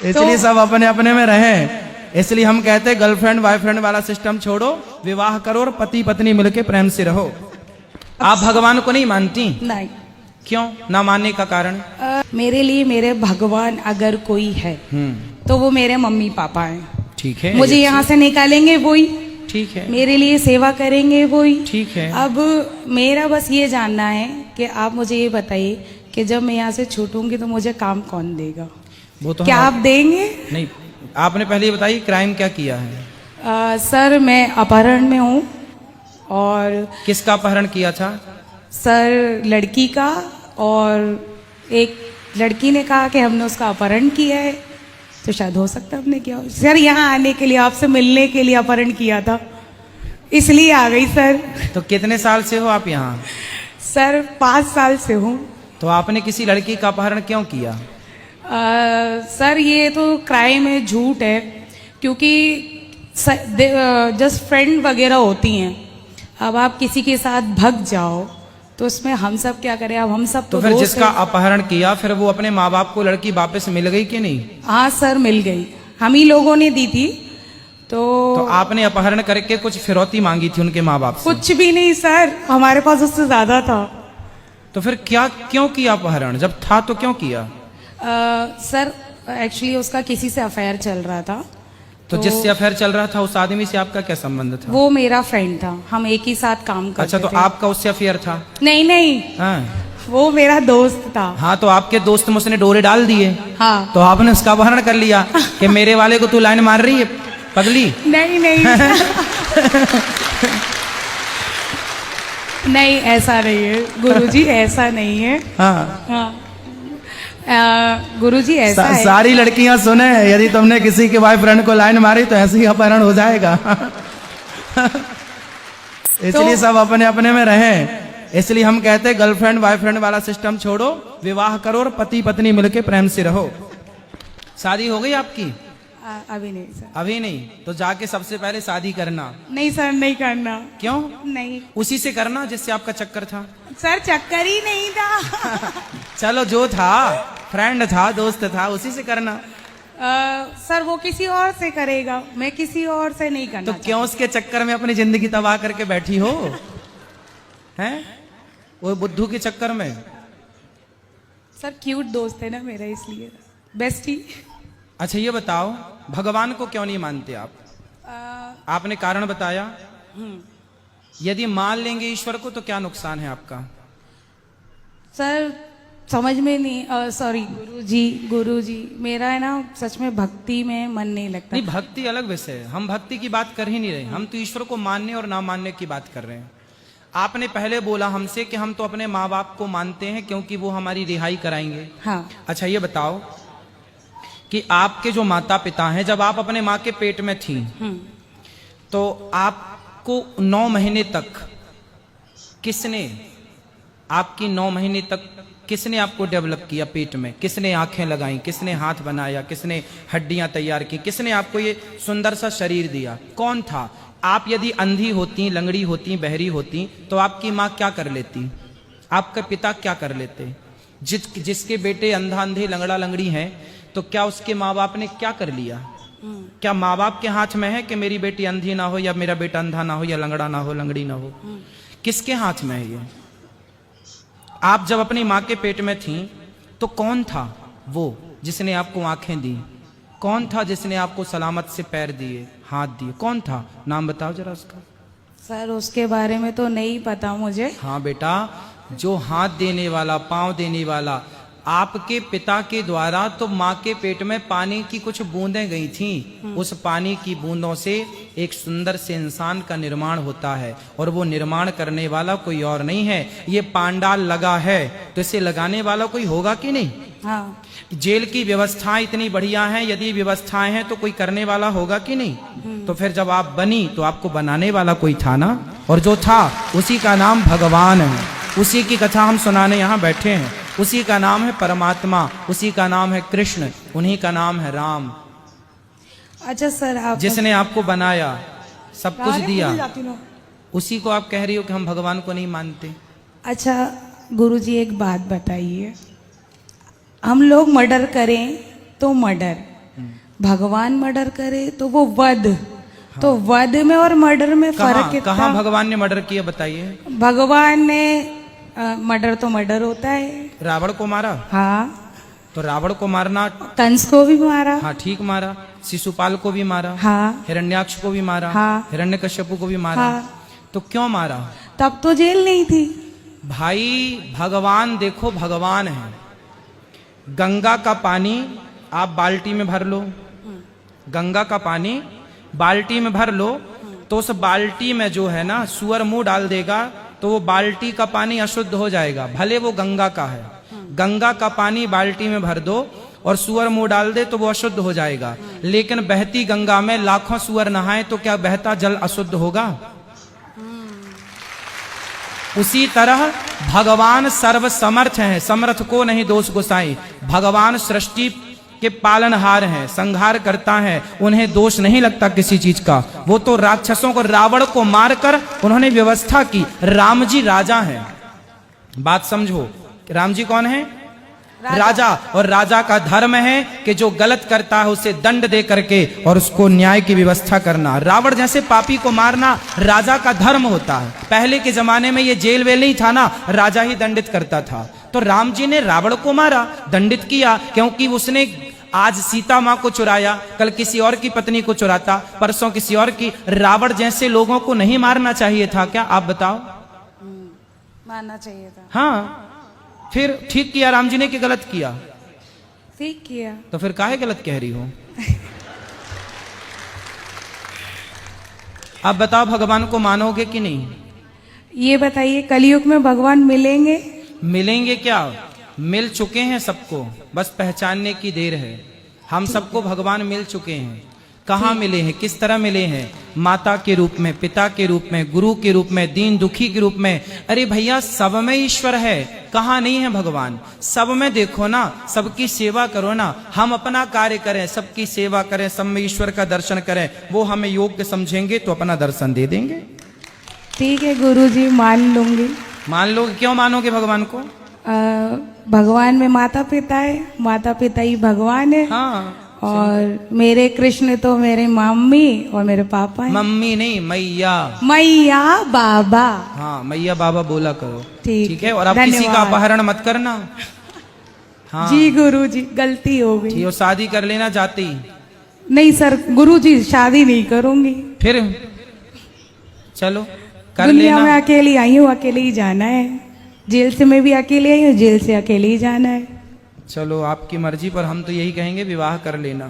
इसलिए सब अपने अपने में रहें। इसलिए हम कहते हैं गर्लफ्रेंड बॉयफ्रेंड वाला सिस्टम छोड़ो, विवाह करो और पति पत्नी मिलके प्रेम से रहो। आप भगवान को नहीं मानती? नहीं। क्यों ना मानने का कारण? मेरे लिए मेरे भगवान अगर कोई है तो वो मेरे मम्मी पापा हैं। ठीक है, मुझे यहाँ से निकालेंगे वही, ठीक है, मेरे लिए सेवा करेंगे वही, ठीक है। अब मेरा बस ये जानना है कि आप मुझे ये बताइए कि जब मैं यहाँ से छूटूंगी तो मुझे काम कौन देगा? वो तो क्या आप देंगे? नहीं, आपने पहले ये बताइए क्राइम क्या किया है? सर मैं अपहरण में हूँ। और किसका अपहरण किया था? सर लड़की का, और एक लड़की ने कहा कि हमने उसका अपहरण किया है, तो शायद हो सकता है हमने किया हो। सर यहाँ आने के लिए, आपसे मिलने के लिए अपहरण किया था, इसलिए आ गई सर। तो कितने साल से हो आप यहाँ? सर 5 साल से हूँ। तो आपने किसी लड़की का अपहरण क्यों किया? सर ये तो क्राइम है, झूठ है, क्योंकि जस्ट फ्रेंड वगैरह होती हैं। अब आप किसी के साथ भग जाओ तो उसमें हम सब क्या करें? अब हम सब तो फिर जिसका अपहरण किया फिर वो अपने माँ बाप को लड़की वापस मिल गई कि नहीं? हाँ सर मिल गई, हम ही लोगों ने दी थी। तो आपने अपहरण करके कुछ फिरौती मांगी थी उनके माँ बाप से? कुछ भी नहीं सर, हमारे पास उससे ज्यादा था। तो फिर क्या क्यों किया अपहरण? जब था तो क्यों किया? सर एक्चुअली उसका किसी से अफेयर चल रहा था। तो जिससे अफेयर चल रहा था उस आदमी से आपका क्या संबंध था? वो मेरा फ्रेंड था, हम एक ही साथ काम करते थे। अच्छा, तो आपका उससे अफेयर था? नहीं नहीं, हाँ। वो मेरा दोस्त था। हाँ, तो आपके दोस्त में उसने डोरे डाल दिए। हाँ। तो आपने उसका अपहरण कर लिया कि मेरे वाले को तू लाइन मार रही है पगली? नहीं नहीं नहीं, ऐसा नहीं है गुरुजी, ऐसा नहीं है। हाँ, हाँ गुरुजी ऐसा है। सारी लड़कियां सुने, यदि तुमने किसी के बॉयफ्रेंड को लाइन मारी तो ऐसे ही अपहरण हो जाएगा। इसलिए सब अपने अपने में रहें। इसलिए हम कहते हैं गर्लफ्रेंड बॉयफ्रेंड वाला सिस्टम छोड़ो, विवाह करो और पति पत्नी मिलके प्रेम से रहो। शादी हो गई आपकी? अभी नहीं सर। अभी नहीं? तो जाके सबसे पहले शादी करना। नहीं सर, नहीं करना। क्यों? नहीं, उसी से करना जिससे आपका चक्कर था। सर चक्कर ही नहीं था। चलो जो था, फ्रेंड था, दोस्त था, उसी से करना। सर वो किसी और से करेगा, मैं किसी और से नहीं करना। तो क्यों उसके चक्कर में अपनी जिंदगी तबाह करके बैठी हो? हैं? वो बुद्धू के चक्कर में? सर क्यूट दोस्त है ना मेरा, इसलिए बेस्टी। अच्छा ये बताओ, भगवान को क्यों नहीं मानते आप? आपने कारण बताया। यदि मान लेंगे ईश्वर को तो क्या नुकसान है आपका? सर समझ में नहीं, सॉरी गुरुजी मेरा है ना सच में भक्ति में मन नहीं लगता। नहीं, भक्ति अलग विषय है, हम भक्ति की बात कर ही नहीं रहे, हम तो ईश्वर को मानने और ना मानने की बात कर रहे हैं। आपने पहले बोला हमसे कि हम तो अपने माँ बाप को मानते हैं क्योंकि वो हमारी रिहाई कराएंगे। हाँ। अच्छा ये बताओ कि आपके जो माता पिता हैं, जब आप अपने माँ के पेट में थी तो आपको 9 महीने तक किसने, आपकी 9 महीने तक किसने आपको डेवलप किया पेट में? किसने आंखें लगाई, किसने हाथ बनाया, किसने हड्डियां तैयार की, किसने आपको ये सुंदर सा शरीर दिया? कौन था? आप यदि अंधी होती, लंगड़ी होती, बहरी होती तो आपकी माँ क्या कर लेती? आपके पिता क्या कर लेते? जिसके बेटे अंधा अंधे लंगड़ा लंगड़ी हैं तो क्या उसके माँ बाप ने क्या कर लिया? क्या माँ बाप के हाथ में है कि मेरी बेटी अंधी ना हो या मेरा बेटा अंधा ना हो या लंगड़ा ना हो, लंगड़ी ना हो? किसके हाथ में है ये? आप जब अपनी माँ के पेट में थी तो कौन था वो जिसने आपको आंखें दी? कौन था जिसने आपको सलामत से पैर दिए, हाथ दिए? कौन था? नाम बताओ जरा उसका। सर उसके बारे में तो नहीं पता मुझे। हाँ बेटा, जो हाथ देने वाला, पांव देने वाला, आपके पिता के द्वारा तो माँ के पेट में पानी की कुछ बूंदें गई थीं। उस पानी की बूंदों से एक सुंदर से इंसान का निर्माण होता है और वो निर्माण करने वाला कोई और नहीं है। ये पांडाल लगा है तो इसे लगाने वाला कोई होगा कि नहीं? हाँ। जेल की व्यवस्थाएं इतनी बढ़िया हैं, यदि व्यवस्थाएं हैं तो कोई करने वाला होगा कि नहीं? तो फिर जब आप बनी तो आपको बनाने वाला कोई था ना, और जो था उसी का नाम भगवान है। उसी की कथा हम सुनाने यहाँ बैठे हैं। उसी का नाम है परमात्मा, उसी का नाम है कृष्ण, उन्हीं का नाम है राम। अच्छा सर, आप जिसने आपको बनाया, सब कुछ दिया, उसी को आप कह रही हो कि हम भगवान को नहीं मानते। अच्छा गुरुजी एक बात बताइए, हम लोग मर्डर करें तो मर्डर, भगवान मर्डर करे तो वो वध, तो वध में और मर्डर में फर्क कहाँ कितना? कहाँ भगवान ने मर्डर किया बताइए। भगवान ने मर्डर तो मर्डर होता है। रावण को मारा, हाँ, तो रावण को मारना, कंस को भी मारा। हाँ ठीक मारा, शिशुपाल को भी मारा, हाँ, हिरण्याक्ष को भी मारा, हाँ, हिरण्यकश्यप को भी मारा। हाँ, तो क्यों मारा? तब तो जेल नहीं थी। भाई भगवान देखो, भगवान है। गंगा का पानी आप बाल्टी में भर लो, गंगा का पानी बाल्टी में भर लो, तो उस बाल्टी में जो है ना सूअर मुंह डाल देगा तो वो बाल्टी का पानी अशुद्ध हो जाएगा, भले वो गंगा का है। गंगा का पानी बाल्टी में भर दो और सूअर मुंह डाल दे तो वो अशुद्ध हो जाएगा। लेकिन बहती गंगा में लाखों सूअर नहाए तो क्या बहता जल अशुद्ध होगा? उसी तरह भगवान सर्व समर्थ हैं, समर्थ को नहीं दोष गोसाई। भगवान सृष्टि के पालनहार हैं, संहार करता है, उन्हें दोष नहीं लगता किसी चीज का। वो तो राक्षसों को, रावण को मारकर उन्होंने व्यवस्था की। राम जी राजा हैं, बात समझो। राम जी कौन है? राजा। और राजा का धर्म है कि जो गलत करता है उसे दंड दे करके और उसको न्याय की व्यवस्था करना। रावण जैसे पापी को मारना राजा का धर्म होता है। पहले के जमाने में ये जेल वेल नहीं था ना, राजा ही दंडित करता था। तो राम जी ने रावण को मारा, दंडित किया, क्योंकि उसने आज सीता माँ को चुराया, कल किसी और की पत्नी को चुराता, परसों किसी और की। रावण जैसे लोगों को नहीं मारना चाहिए था क्या? आप बताओ। मानना चाहिए था। हाँ, फिर ठीक किया राम जी ने कि गलत किया? ठीक किया। तो फिर काहे गलत कह रही हो? आप बताओ, भगवान को मानोगे कि नहीं? ये बताइए, कलयुग में भगवान मिलेंगे? मिलेंगे क्या? मिल चुके हैं सबको, बस पहचानने की देर है। हम सबको भगवान मिल चुके हैं। कहाँ मिले हैं, किस तरह मिले हैं? माता के रूप में, पिता के रूप में, गुरु के रूप में, दीन दुखी के रूप में। अरे भैया, सब में ईश्वर है, कहाँ नहीं है भगवान? सब में देखो ना, सबकी सेवा करो ना। हम अपना कार्य करें, सबकी सेवा करें, सब में ईश्वर का दर्शन करें, वो हमें योग्य समझेंगे तो अपना दर्शन दे देंगे। ठीक है गुरुजी, मान लूंगी। मान लो। क्यों मानोगे भगवान को? भगवान में माता पिता है, माता पिता ही भगवान है। हाँ, और मेरे कृष्ण तो मेरे मम्मी और मेरे पापा हैं। मम्मी नहीं, मैया। मैया बाबा। हाँ, मैया बाबा बोला करो। ठीक है। और आप किसी का अपहरण मत करना। हाँ जी गुरुजी, गलती हो गई। और शादी कर लेना जाती। नहीं सर गुरुजी, शादी नहीं करूंगी। फिर चलो कर दुनिया लेना। में अकेली आई हूँ, अकेले ही जाना है। जेल से मैं भी अकेले आई हूँ, जेल से अकेले ही जाना है। चलो आपकी मर्जी, पर हम तो यही कहेंगे विवाह कर लेना।